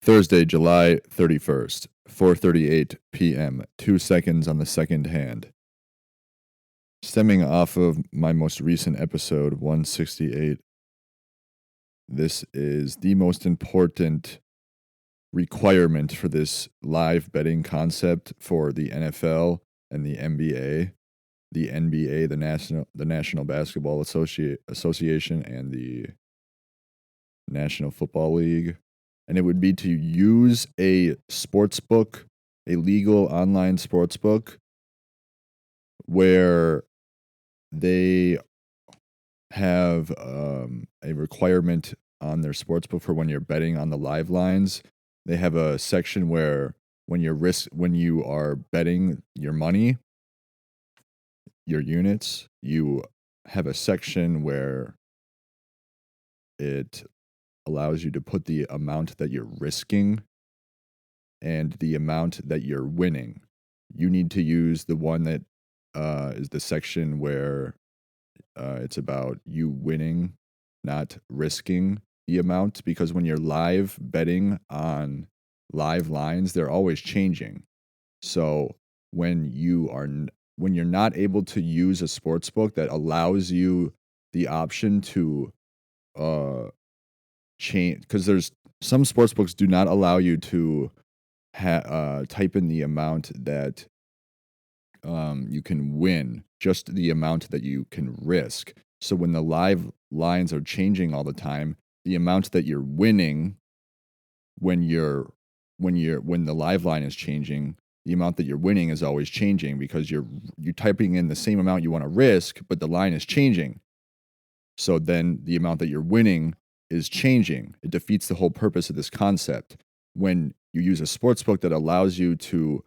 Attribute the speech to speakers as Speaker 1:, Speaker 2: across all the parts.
Speaker 1: Thursday, July 31st, 4:38 p.m., 2 seconds on the second hand. Stemming off of my most recent episode, 168, this is the most important requirement for this live betting concept for the NFL and the NBA. The NBA, the National Basketball Association, and the National Football League. And it would be to use a sports book, a legal online sports book, where they have a requirement on their sports book for when you're betting on the live lines. They have a section where when you are betting your money, your units, you have a section where it allows you to put the amount that you're risking and the amount that you're winning. You need to use the one that is the section where it's about you winning, not risking the amount, because when you're live betting on live lines, they're always changing. So when you're not able to use a sports book that allows you the option to change, because there's some sports books do not allow you to type in the amount that you can win, just the amount that you can risk. So when the live lines are changing all the time, the amount that you're winning when the live line is changing, the amount that you're winning is always changing because you're typing in the same amount you want to risk, but the line is changing. So then the amount that you're winning is changing. It defeats the whole purpose of this concept. When you use a sports book that allows you to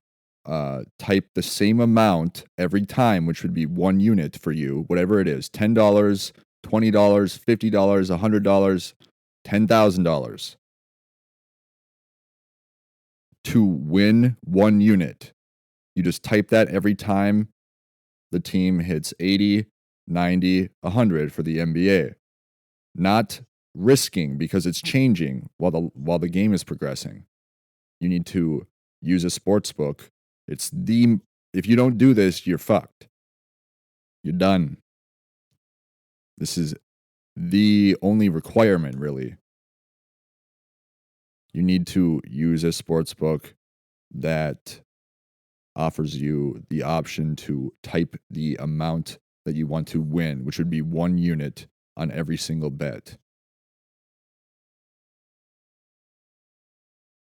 Speaker 1: type the same amount every time, which would be 1 unit for you, whatever it is, $10, $20, $50, $100, $10,000 to win 1 unit. You just type that every time the team hits 80, 90, 100 for the NBA. Not risking because it's changing while the game is progressing. You need to use a sports book. If you don't do this, you're fucked. You're done. This is the only requirement, really. You need to use a sports book that offers you the option to type the amount that you want to win, which would be 1 unit on every single bet.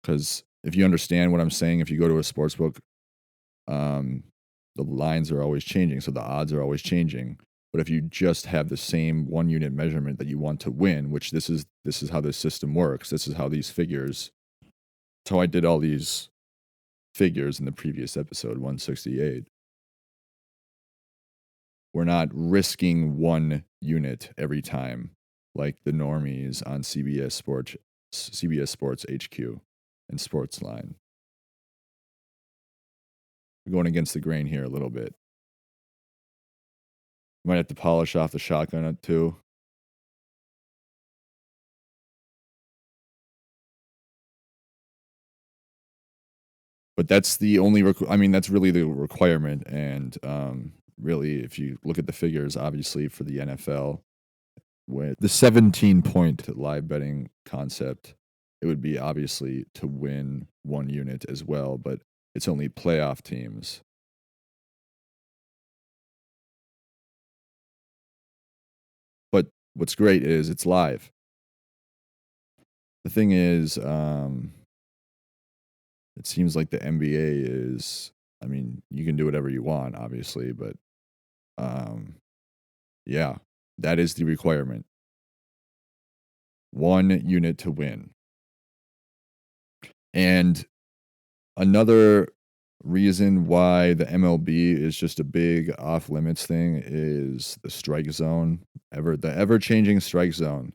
Speaker 1: Because if you understand what I'm saying, if you go to a sports book, the lines are always changing, so the odds are always changing. But if you just have the same 1 unit measurement that you want to win, which this is how this system works. This is how these figures. So I did all these figures in the previous episode, 168. We're not risking 1 unit every time like the normies on CBS Sports HQ and Sportsline. We're going against the grain here a little bit. Might have to polish off the shotgun too. But that's the only that's really the requirement. And really, if you look at the figures, obviously for the NFL, with the 17-point live betting concept, it would be obviously to win 1 unit as well, but it's only playoff teams. But what's great is it's live. The thing is, it seems like the NBA is, you can do whatever you want, obviously, but yeah, that is the requirement. 1 unit to win. And another reason why the MLB is just a big off limits thing is the strike zone, the ever changing strike zone.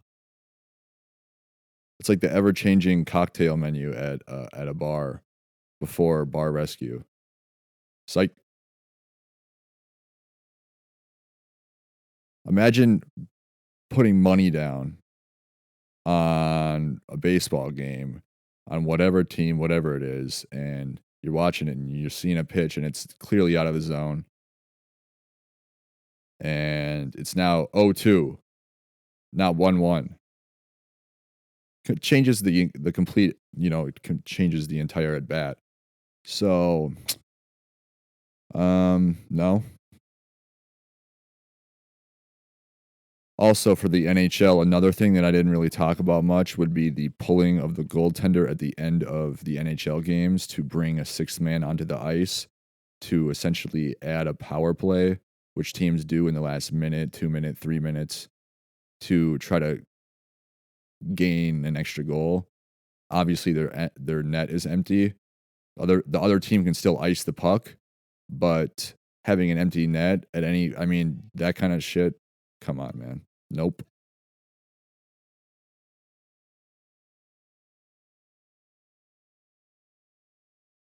Speaker 1: It's like the ever changing cocktail menu at a bar before bar rescue. It's like, imagine putting money down on a baseball game on whatever team, whatever it is, and you're watching it and you're seeing a pitch and it's clearly out of the zone, and it's now 0-2, not 1-1. Changes the complete, it changes the entire at bat. So, no. Also for the NHL, another thing that I didn't really talk about much would be the pulling of the goaltender at the end of the NHL games to bring a sixth man onto the ice to essentially add a power play, which teams do in the last minute, 2 minute, 3 minutes to try to gain an extra goal. Obviously, their net is empty. The other team can still ice the puck, but having an empty net at any, I mean, that kind of shit. Come on, man. Nope.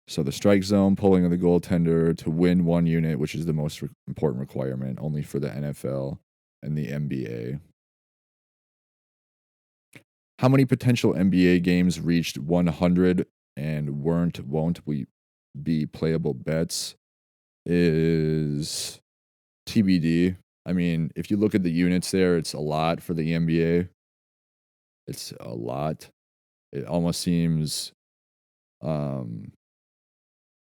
Speaker 1: So the strike zone, pulling of the goaltender to win one unit, which is the most important requirement, only for the NFL and the NBA. How many potential NBA games reached 100 and won't we be playable bets is TBD. I mean, if you look at the units there, it's a lot for the NBA. It's a lot. It almost seems um,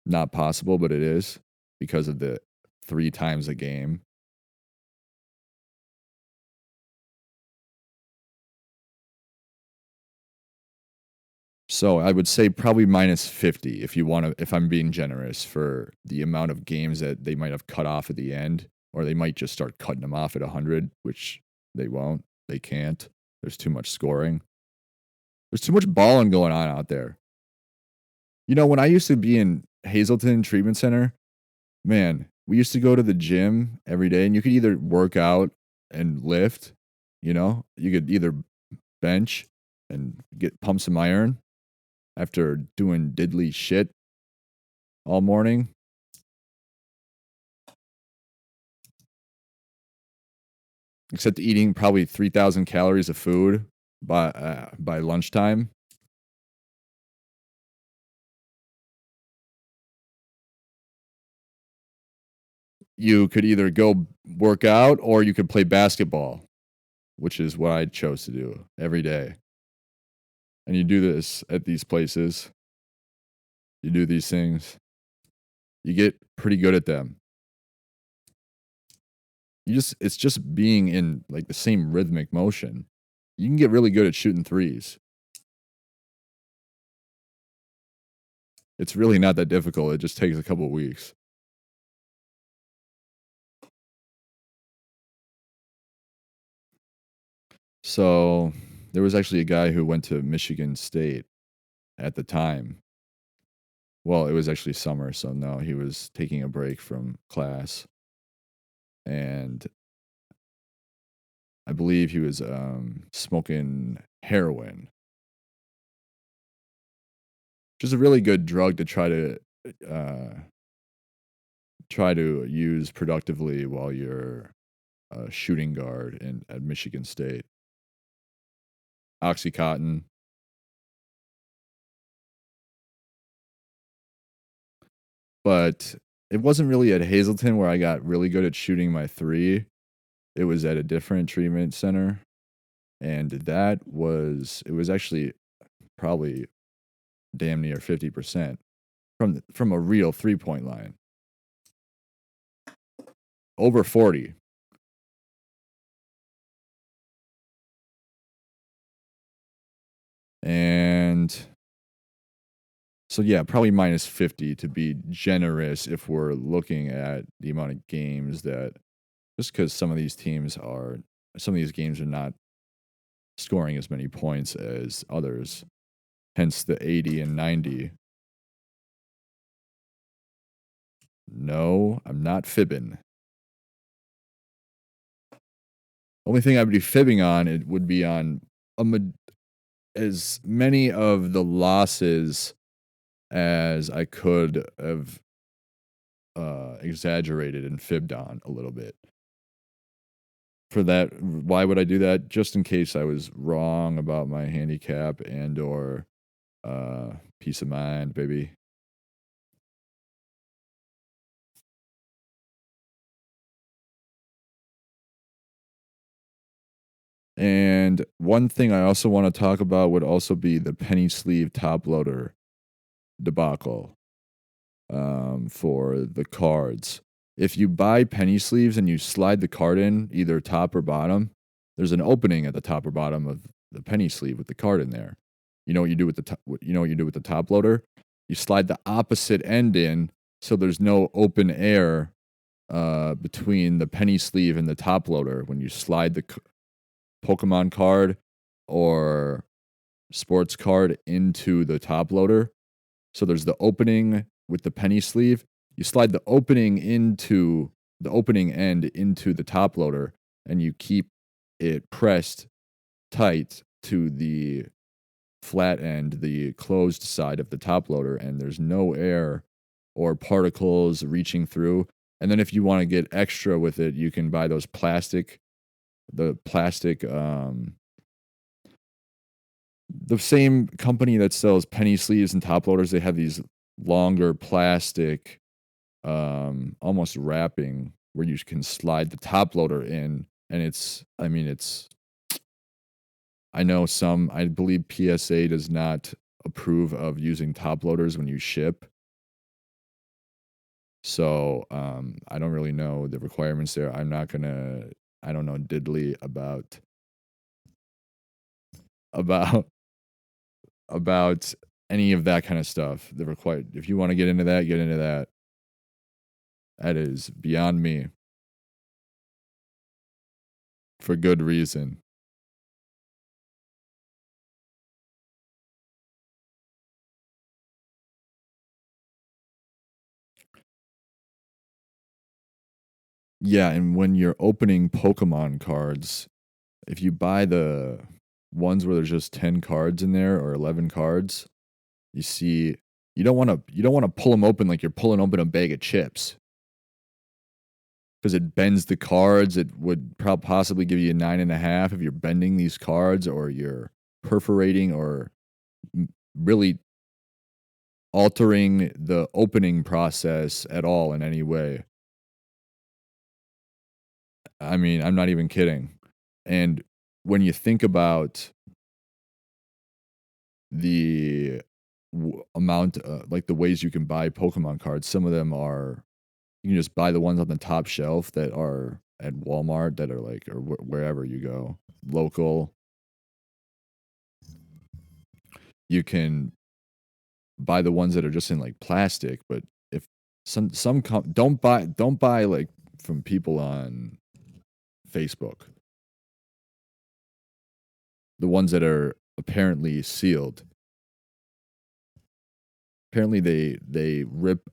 Speaker 1: not possible, but it is because of the 3 times a game. So I would say probably -50 if you wanna if I'm being generous for the amount of games that they might have cut off at the end, or they might just start cutting them off at 100, which they won't. They can't. There's too much scoring. There's too much balling going on out there. When I used to be in Hazleton Treatment Center, man, we used to go to the gym every day, and you could either work out and lift, You could either bench and pump some iron after doing diddly shit all morning. Except eating probably 3,000 calories of food by lunchtime. You could either go work out or you could play basketball, which is what I chose to do every day. And you do this at these places. You do these things. You get pretty good at them. It's just being in like the same rhythmic motion. You can get really good at shooting threes. It's really not that difficult. It just takes a couple of weeks. So there was actually a guy who went to Michigan State at the time. Well, it was actually summer, so no, he was taking a break from class. And I believe he was smoking heroin, which is a really good drug to uh, try to use productively while you're a shooting guard at Michigan State. Oxycontin. But it wasn't really at Hazleton where I got really good at shooting my three. It was at a different treatment center. And it was actually probably damn near 50% from a real 3-point line. Over 40. And so yeah, probably -50 to be generous if we're looking at the amount of games that just because some of these games are not scoring as many points as others, hence the 80 and 90. No, I'm not fibbing. Only thing I'd be fibbing on it would be on as many of the losses as I could have exaggerated and fibbed on a little bit. For that, why would I do that? Just in case I was wrong about my handicap and or Peace of mind, baby. And one thing I also want to talk about would also be the penny sleeve top loader debacle for the cards. If you buy penny sleeves and you slide the card in, either top or bottom, there's an opening at the top or bottom of the penny sleeve with the card in there. You know what you do with the you know what you do with the top loader? You slide the opposite end in, so there's no open air between the penny sleeve and the top loader when you slide the Pokemon card or sports card into the top loader. So there's the opening with the penny sleeve. You slide the opening end into the top loader, and you keep it pressed tight to the flat end, the closed side of the top loader, and there's no air or particles reaching through. And then if you want to get extra with it, you can buy those the plastic the same company that sells penny sleeves and top loaders, they have these longer plastic almost wrapping where you can slide the top loader in, and it's I believe PSA does not approve of using top loaders when you ship. So, I don't really know the requirements there. I don't know diddly about about any of that kind of stuff. The required if you wanna get into that, get into that. That is beyond me for good reason. Yeah, and when you're opening Pokemon cards, if you buy the ones where there's just 10 cards in there or 11 cards, you see you don't wanna pull them open like you're pulling open a bag of chips, because it bends the cards. It would possibly give you a 9.5 if you're bending these cards or you're perforating or really altering the opening process at all in any way. I mean, I'm not even kidding. And when you think about the amount, like the ways you can buy Pokemon cards, some of them are you can just buy the ones on the top shelf that are at Walmart that are like, or wherever you go, local. You can buy the ones that are just in like plastic, but if don't buy like from people on Facebook, the ones that are apparently sealed. Apparently they rip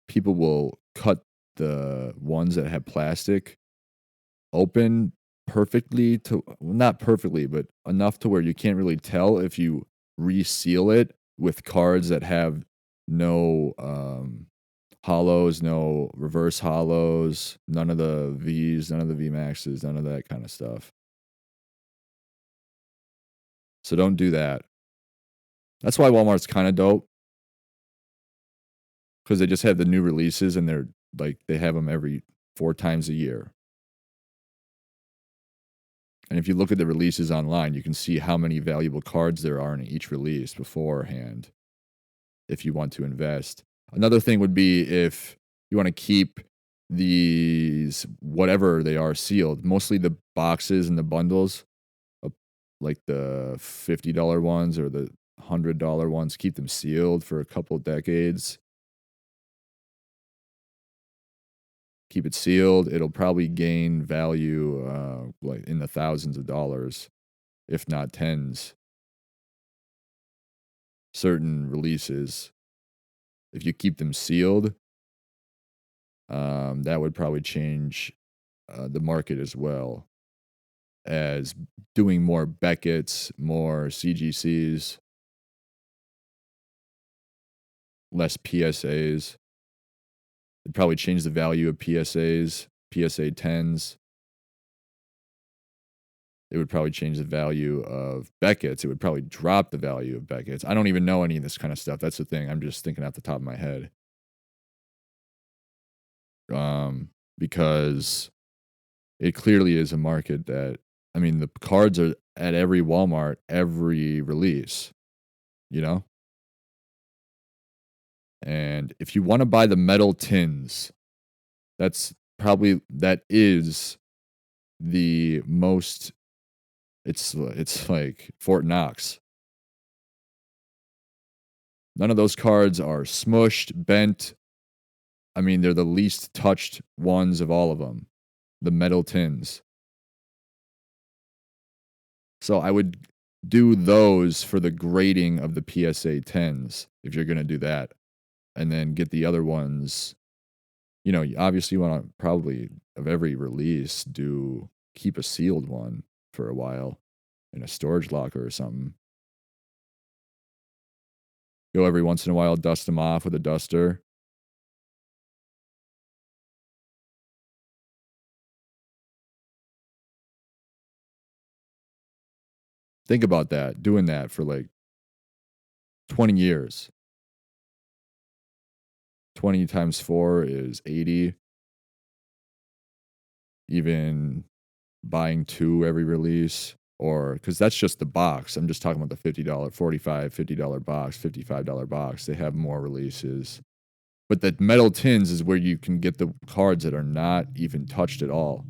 Speaker 1: people will cut the ones that have plastic open perfectly to well, not perfectly, but enough to where you can't really tell if you reseal it with cards that have no hollows, no reverse hollows, none of the Vs, none of the V Maxes, none of that kind of stuff. So don't do that. That's why Walmart's kind of dope because they just have the new releases and they're like they have them every 4 times a year. And if you look at the releases online, you can see how many valuable cards there are in each release beforehand if you want to invest. Another thing would be if you want to keep these, whatever they are, sealed, mostly the boxes and the bundles, uh, like the $50 ones or the $100 ones, keep them sealed for a couple decades. Keep it sealed. It'll probably gain value like in the thousands of dollars, if not tens. Certain releases, if you keep them sealed, that would probably change the market as well as doing more Beckett's, more CGCs, less PSAs. It'd probably change the value of PSAs, PSA 10s. It would probably change the value of Beckett's. It would probably drop the value of Beckett's. I don't even know any of this kind of stuff. That's the thing. I'm just thinking off the top of my head. Because it clearly is a market that, I mean, the cards are at every Walmart, every release, you know? And if you want to buy the metal tins, that is the most, it's like Fort Knox. None of those cards are smushed, bent. I mean, they're the least touched ones of all of them, the metal tins. So I would do those for the grading of the PSA 10s if you're going to do that. And then get the other ones. You know, obviously you want to probably of every release keep a sealed one for a while in a storage locker or something. Go every once in a while, dust them off with a duster. Think about that, doing that for like 20 years. 20 times 4 is 80. Even buying 2 every release, or because that's just the box. I'm just talking about the $50, $45, $50 box, $55 box. They have more releases. But the metal tins is where you can get the cards that are not even touched at all.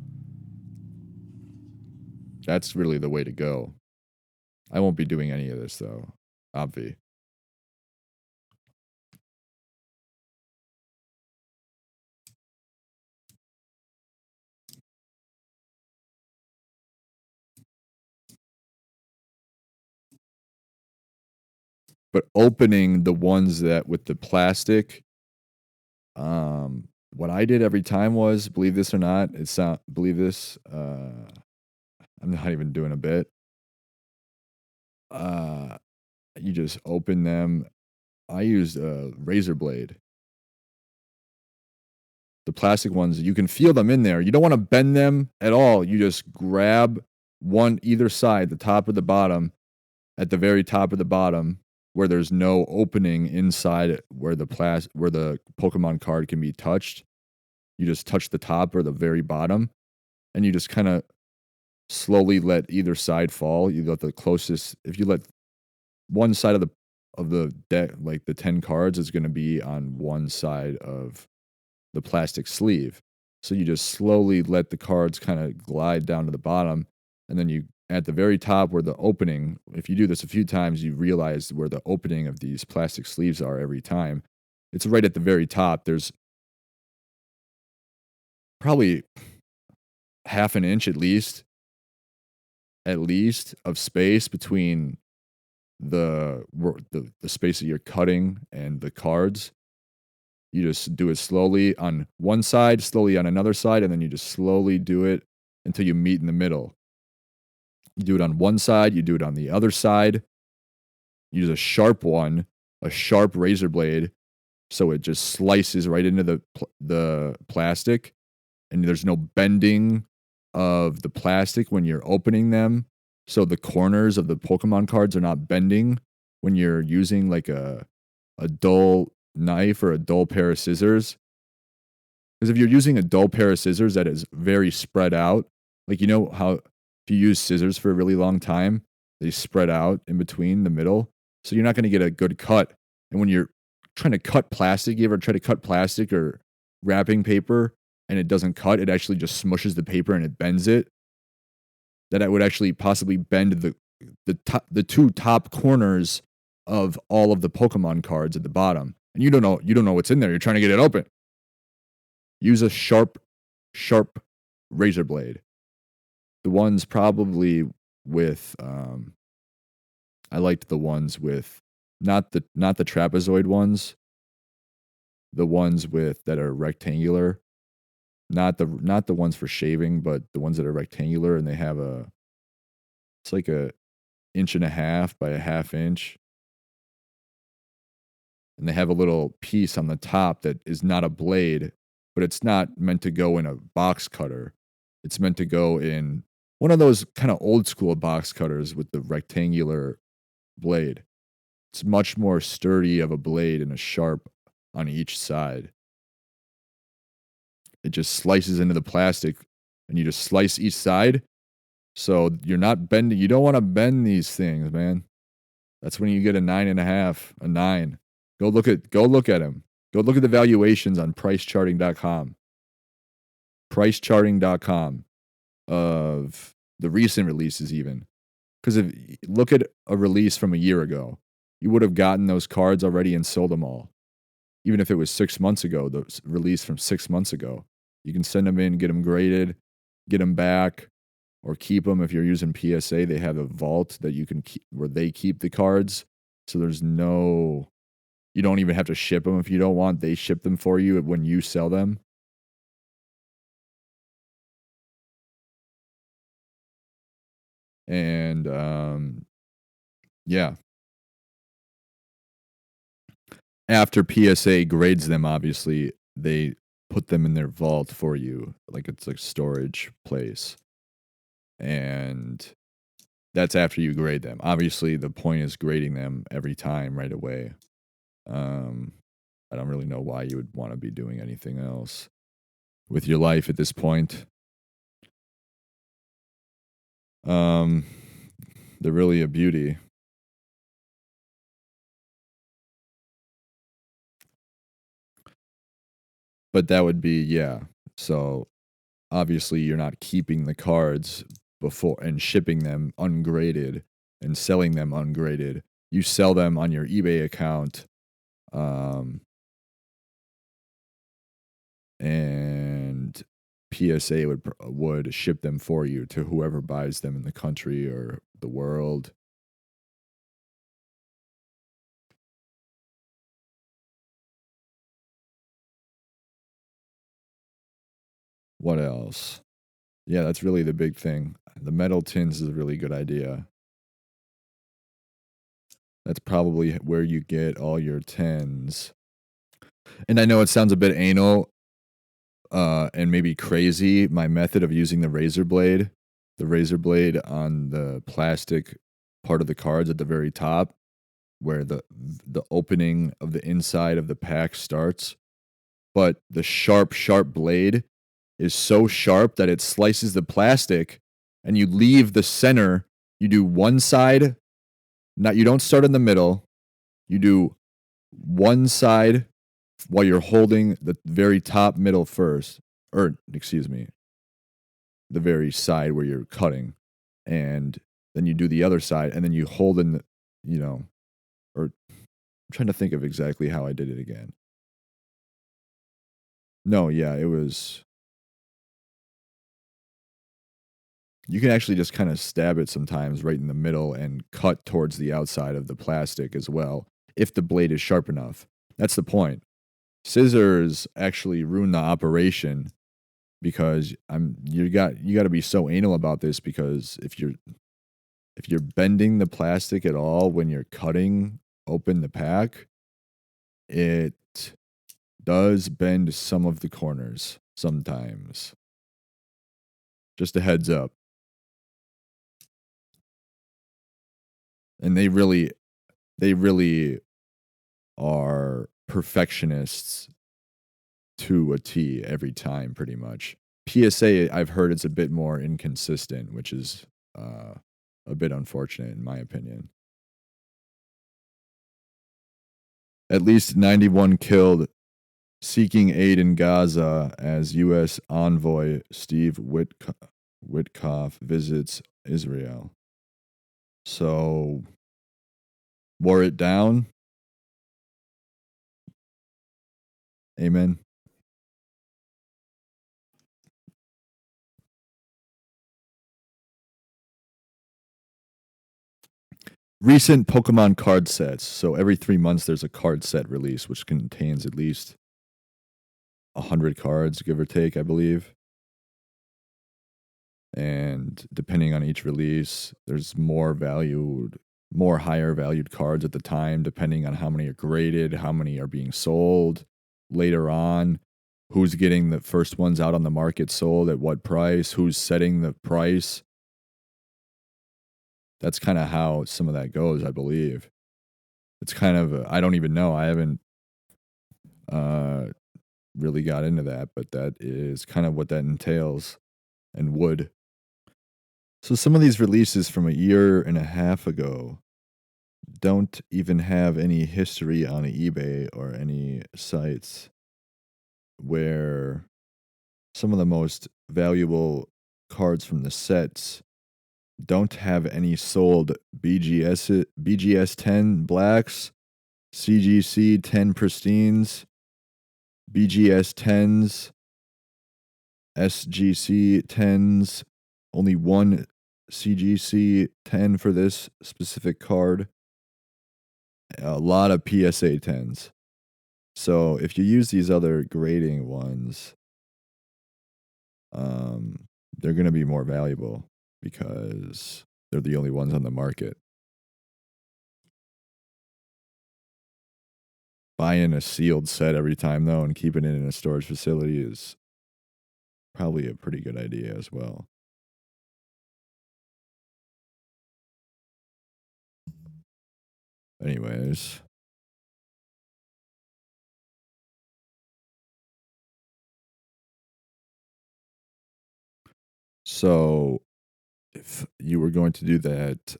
Speaker 1: That's really the way to go. I won't be doing any of this though, obvi. But opening the ones that with the plastic, what I did every time was, believe this or not, believe this, I'm not even doing a bit. Uh, you just open them. I used a razor blade. The plastic ones, you can feel them in there. You don't want to bend them at all. You just grab one either side, the top or the bottom, at the very top of the bottom, where there's no opening inside where where the Pokemon card can be touched. You just touch the top or the very bottom, and you just kind of slowly let either side fall. You let the closest. If you let one side of the deck, like the 10 cards, is going to be on one side of the plastic sleeve. So you just slowly let the cards kind of glide down to the bottom, and then you at the very top where the opening, if you do this a few times, you realize where the opening of these plastic sleeves are every time. It's right at the very top. There's probably half an inch at least of space between the space that you're cutting and the cards. You just do it slowly on one side, slowly on another side, and then you just slowly do it until you meet in the middle. You do it on one side, you do it on the other side. Use a sharp one, a sharp razor blade, so it just slices right into the plastic, and there's no bending of the plastic when you're opening them. So the corners of the Pokemon cards are not bending when you're using like a dull knife or a dull pair of scissors. Because if you're using a dull pair of scissors that is very spread out, like you know how if you use scissors for a really long time, they spread out in between the middle. So you're not going to get a good cut. And when you're trying to cut plastic, you ever try to cut plastic or wrapping paper and it doesn't cut, it actually just smushes the paper and it bends it. That it would actually possibly bend the two top corners of all of the Pokemon cards at the bottom. And you don't know what's in there. You're trying to get it open. Use a sharp razor blade. The ones probably with I liked the ones with not the trapezoid ones, the ones with that are rectangular, not the ones for shaving, but the ones that are rectangular and they have it's like a inch and a half by a half inch. And they have a little piece on the top that is not a blade, but it's not meant to go in a box cutter. It's meant to go in one of those kind of old school box cutters with the rectangular blade. It's much more sturdy of a blade and a sharp on each side. It just slices into the plastic and you just slice each side. So you're not bending. You don't want to bend these things, man. That's when you get a 9.5, a 9. Go look at them. Go look at the valuations on pricecharting.com. Pricecharting.com of the recent releases even. Because if look at a release from a year ago, you would have gotten those cards already and sold them all. Even if it was 6 months ago, the release from 6 months ago. You can send them in, get them graded, get them back, or keep them. If you're using PSA, they have a vault that you can keep where they keep the cards. So there's no, you don't even have to ship them if you don't want. They ship them for you when you sell them. And yeah, after PSA grades them, obviously they put them in their vault for you, like it's a storage place. And that's after you grade them. Obviously, the point is grading them every time right away. I don't really know why you would want to be doing anything else with your life at this point. They're really a beauty. But that would be, yeah. So obviously, you're not keeping the cards before and shipping them ungraded and selling them ungraded. You sell them on your eBay account. And PSA would ship them for you to whoever buys them in the country or the world. What else? Yeah, that's really the big thing. The metal tins is a really good idea. That's probably where you get all your tens. And I know it sounds a bit anal, and maybe crazy. My method of using the razor blade on the plastic part of the cards at the very top, where the opening of the inside of the pack starts, but the sharp blade is so sharp that it slices the plastic, and you leave the center. You do one side, not you don't start in the middle. You do one side while you're holding the very top middle first, or excuse me, the very side where you're cutting, and then you do the other side, and then you hold in the, you know, or I'm trying to think of exactly how I did it again. No, yeah, it was. You can actually just kind of stab it sometimes right in the middle and cut towards the outside of the plastic as well, if the blade is sharp enough. That's the point. Scissors actually ruin the operation because you got to be so anal about this, because if you're bending the plastic at all when you're cutting open the pack, it does bend some of the corners sometimes. Just a heads up. And they really are perfectionists to a T every time, pretty much. PSA, I've heard it's a bit more inconsistent, which is a bit unfortunate in my opinion. At least 91 killed seeking aid in Gaza as U.S. envoy Steve Witkoff visits Israel. So, wore it down. Amen. Recent Pokemon card sets. So every 3 months there's a card set release, which contains at least 100 cards, give or take, I believe. And depending on each release, there's more higher valued cards at the time, depending on how many are graded, how many are being sold later on, who's getting the first ones out on the market sold at what price, who's setting the price. That's kinda how some of that goes, I believe. It's kind of I don't even know, I haven't, uh, really got into that, but that is kind of what that entails and would. So some of these releases from a year and a half ago don't even have any history on eBay or any sites where some of the most valuable cards from the sets don't have any sold BGS 10 blacks, CGC 10 pristines, BGS 10s, SGC 10s, only one CGC 10 for this specific card, a lot of PSA 10s. So if you use these other grading ones, they're going to be more valuable because they're the only ones on the market. Buying a sealed set every time, though, and keeping it in a storage facility is probably a pretty good idea as well. Anyways. So if you were going to do that,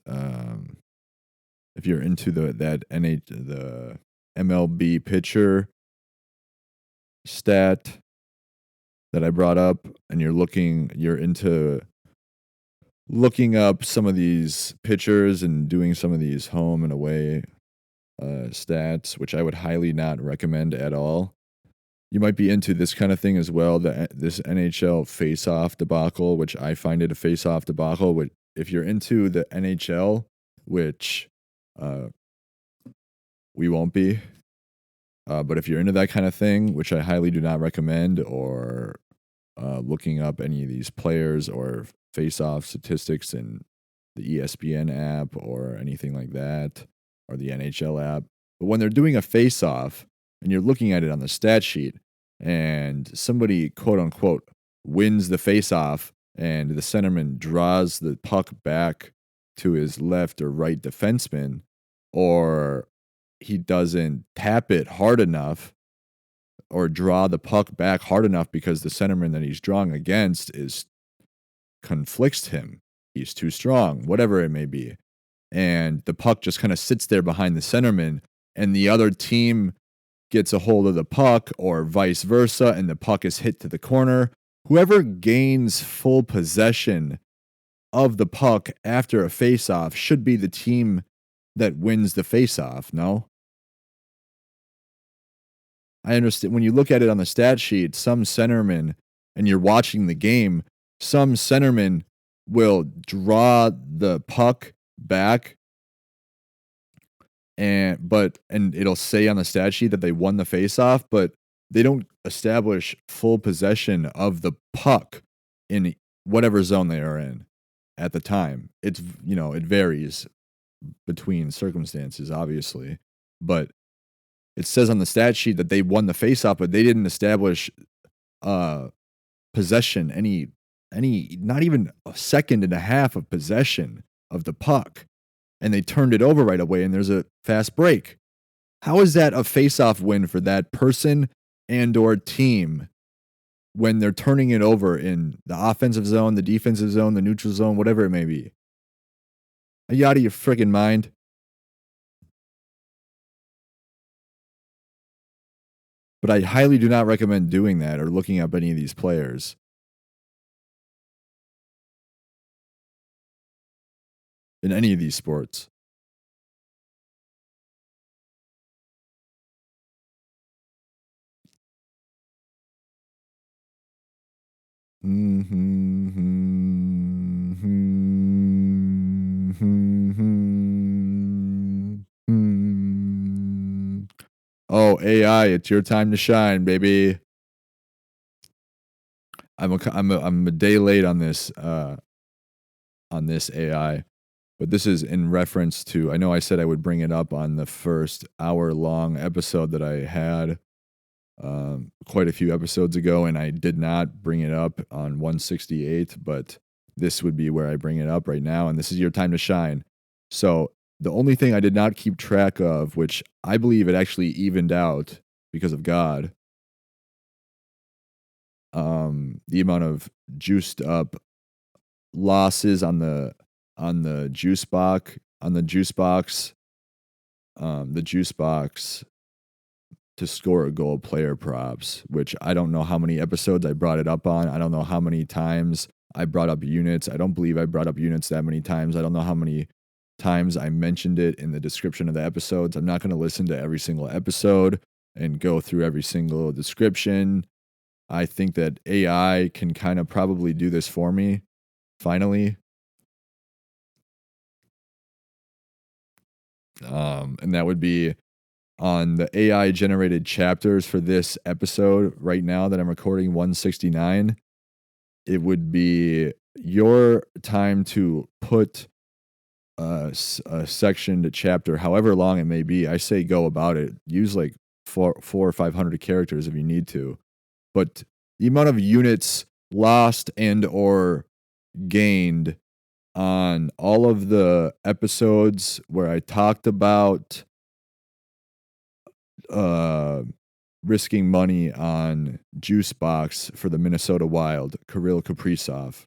Speaker 1: if you're into the MLB pitcher stat that I brought up, and you're into looking up some of these pitchers and doing some of these home and away stats, which I would highly not recommend at all. You might be into this kind of thing as well. This NHL face-off debacle, which I find it a face-off debacle. Which, if you're into the NHL, which uh, we won't be, but if you're into that kind of thing, which I highly do not recommend, or looking up any of these players or face-off statistics in the ESPN app or anything like that, or the NHL app. But when they're doing a face-off and you're looking at it on the stat sheet, and somebody quote unquote wins the face-off, and the centerman draws the puck back to his left or right defenseman, or he doesn't tap it hard enough or draw the puck back hard enough because the centerman that he's drawing against is conflicts him. He's too strong, whatever it may be. And the puck just kind of sits there behind the centerman, and the other team gets a hold of the puck, or vice versa, and the puck is hit to the corner. Whoever gains full possession of the puck after a faceoff should be the team that wins the faceoff, no? I understand when you look at it on the stat sheet, some centermen, and you're watching the game, some centermen will draw the puck back, and it'll say on the stat sheet that they won the faceoff, but they don't establish full possession of the puck in whatever zone they are in at the time. It's, it varies between circumstances, obviously, but it says on the stat sheet that they won the faceoff, but they didn't establish uh possession, any not even a second and a half of possession of the puck, and they turned it over right away, and there's a fast break. How is that a faceoff win for that person and or team when they're turning it over in the offensive zone, the defensive zone, the neutral zone, whatever it may be? Are you out of your friggin' mind? But I highly do not recommend doing that or looking up any of these players in any of these sports. Oh, AI, it's your time to shine, baby. I'm a day late on this AI, but this is in reference to, I know I said I would bring it up on the first hour-long episode that I had, quite a few episodes ago, and I did not bring it up on 168, but this would be where I bring it up right now, and this is your time to shine. So the only thing I did not keep track of, which I believe it actually evened out because of God, the amount of juiced up losses on the juice box the juice box to score a goal player props, which I don't know how many episodes I brought it up on. I don't know how many times I brought up units. I don't believe I brought up units that many times. I don't know how many times I mentioned it in the description of the episodes. I'm not going to listen to every single episode and go through every single description. I think that AI can kind of probably do this for me finally. And that would be on the AI generated chapters for this episode right now that I'm recording 169. It would be your time to put a section to chapter, however long it may be. I say go about it. Use like four or 500 characters if you need to. But the amount of units lost and or gained on all of the episodes where I talked about uh, risking money on juice box for the Minnesota Wild, Kirill Kaprizov,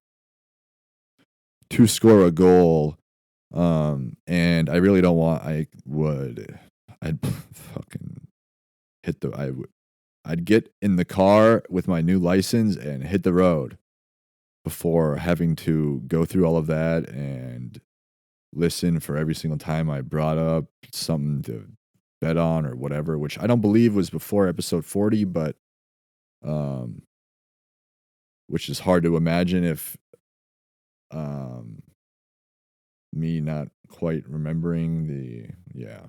Speaker 1: to score a goal. And I really don't want. I'd fucking hit the. I'd get in the car with my new license and hit the road before having to go through all of that and listen for every single time I brought up something to bet on or whatever, which I don't believe was before episode 40, but um, which is hard to imagine if um, me not quite remembering yeah.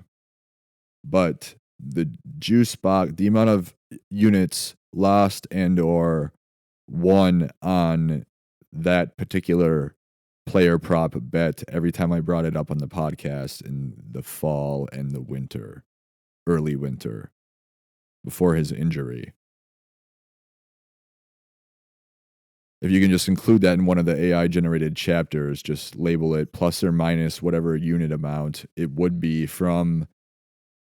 Speaker 1: But the juice box, the amount of units lost and or won on that particular player prop bet every time I brought it up on the podcast in the fall and the winter, early winter, before his injury. If you can just include that in one of the AI generated chapters, just label it plus or minus whatever unit amount it would be from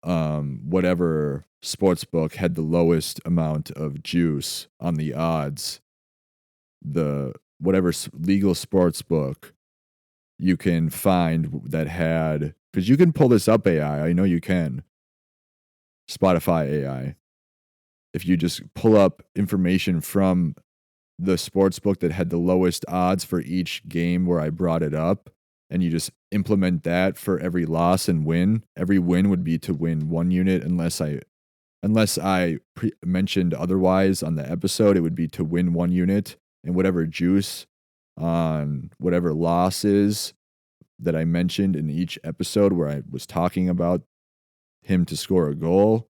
Speaker 1: whatever sports book had the lowest amount of juice on the odds, the whatever legal sports book you can find that had, because you can pull this up AI. I know you can. Spotify AI. If you just pull up information from the sports book that had the lowest odds for each game where I brought it up, and you just implement that for every loss and win. Every win would be to win 1 unit, unless I mentioned otherwise on the episode. It would be to win 1 unit, and whatever juice on whatever losses that I mentioned in each episode where I was talking about him to score a goal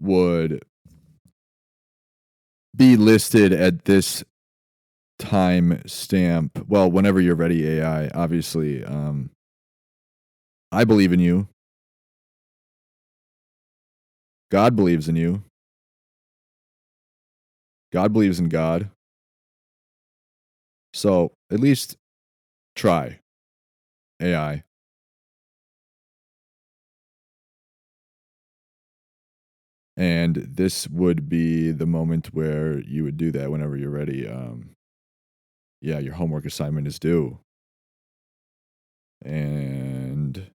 Speaker 1: would be listed at this time stamp. Well, whenever you're ready, AI. Obviously, I believe in you. God believes in you. God believes in God. So at least try, AI. And this would be the moment where you would do that whenever you're ready. Yeah, your homework assignment is due. And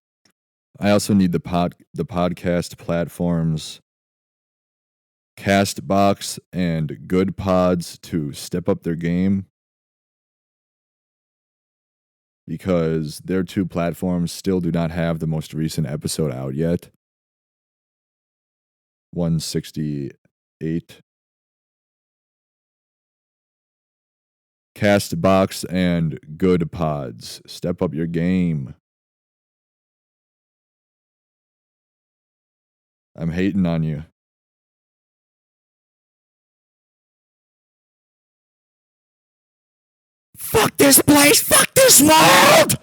Speaker 1: I also need the podcast platforms Castbox and Good Pods to step up their game, because their two platforms still do not have the most recent episode out yet. 168. Castbox and Good Pods, step up your game. I'm hating on you. Fuck this place! Fuck this world!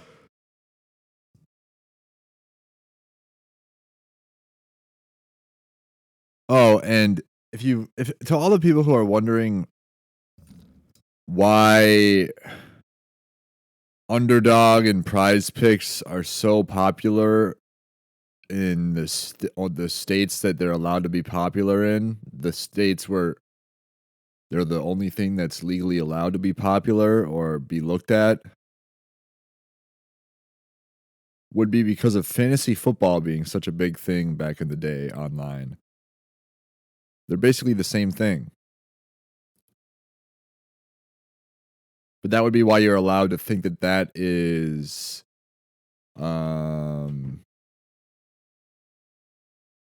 Speaker 1: Oh, and if to all the people who are wondering why Underdog and Prize Picks are so popular in the states that they're allowed to be popular in, the states where they're the only thing that's legally allowed to be popular or be looked at, would be because of fantasy football being such a big thing back in the day online. They're basically the same thing. But that would be why you're allowed to think that that is, um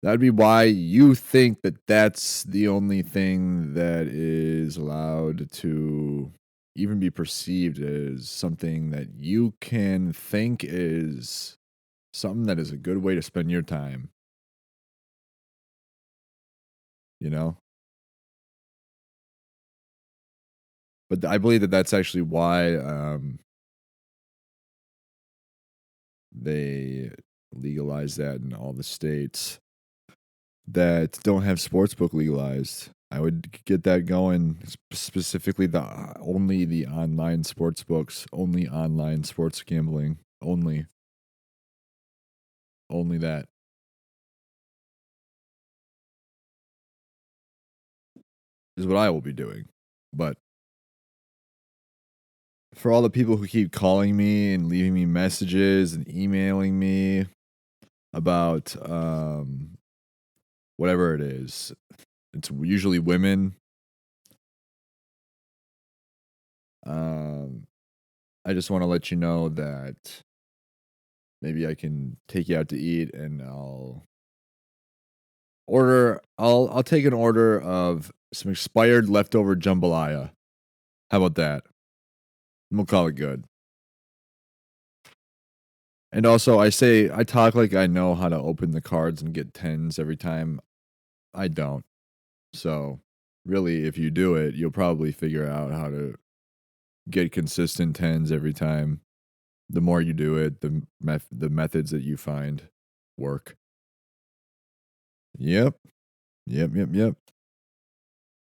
Speaker 1: that'd be why you think that that's the only thing that is allowed to even be perceived as something that you can think is something that is a good way to spend your time, you know? But I believe that that's actually why, they legalize that in all the states that don't have sportsbook legalized. I would get that going, specifically only the online sports books, only online sports gambling, only that is what I will be doing. But for all the people who keep calling me and leaving me messages and emailing me about whatever it is, it's usually women. Um, I just want to let you know that maybe I can take you out to eat and I'll take an order of some expired leftover jambalaya. How about that? We'll call it good. And also I talk like I know how to open the cards and get tens every time. I don't. So really if you do it, you'll probably figure out how to get consistent tens every time. The more you do it, the methods that you find work. Yep. Yep.